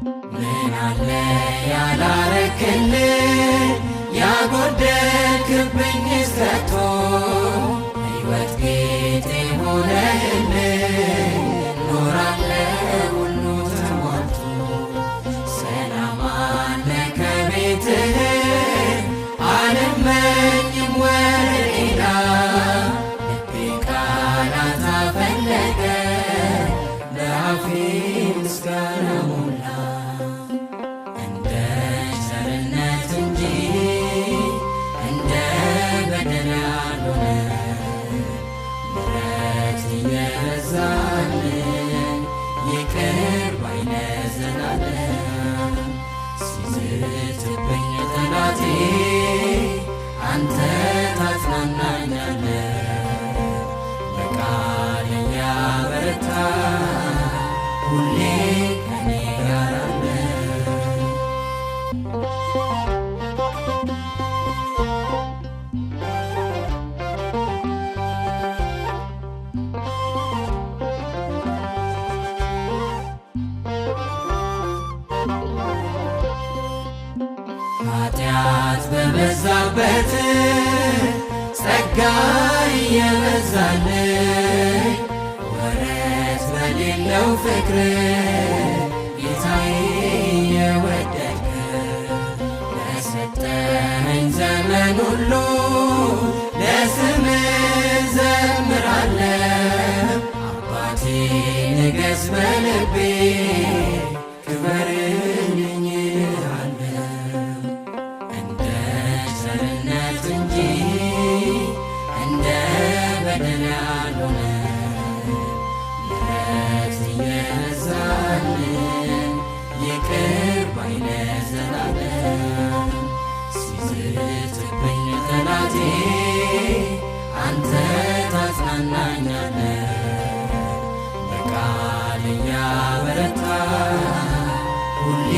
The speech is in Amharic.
ምን አለ ያላረክልኝ ያጎደልክብኝ ከቶ ሕይወት ጌጤ ሆነህልኝ ኖራለሁ ሁሉ ተሟልቶ ሰላም አለ ከቤትህ አልመኝም ወደ ሌላ ልቤ ቃላት አፈለገ ለአፌ ምስጋና ሞላ እንደ ቸርነት እንጂ እንደ በደል ያልሆነ ምሕረት እየበዛልን ይቅር ባይ ነህ ዘላለም ሲዝትብኝ ጠላቴ አንተ ታጽናናኛለህ በቃል እያበረታ ሁሌ ከኔ ጋር አለህ። ኃጢአት በበዛበት ጸጋ እየበዛልኝ ወረት በሌለው ፍቅር ጌታዬ የወደድክ ለሰጠኸኝ ዘመን ሁሉ ለስምህ ዘምራለሁ አባቴ ንገስ በልቤ ክበርልኝ እልሃለሁ እንደ ቸርነት እንጂ እንደ በደል ያልሆነ ምሕረት እየበዛልን ይቅር ባይ ነህ ዘላለም ሲዝትብኝ ጠላቴ አንተ ታጽናናኛለህ በቃል እያበረታ ሁሌ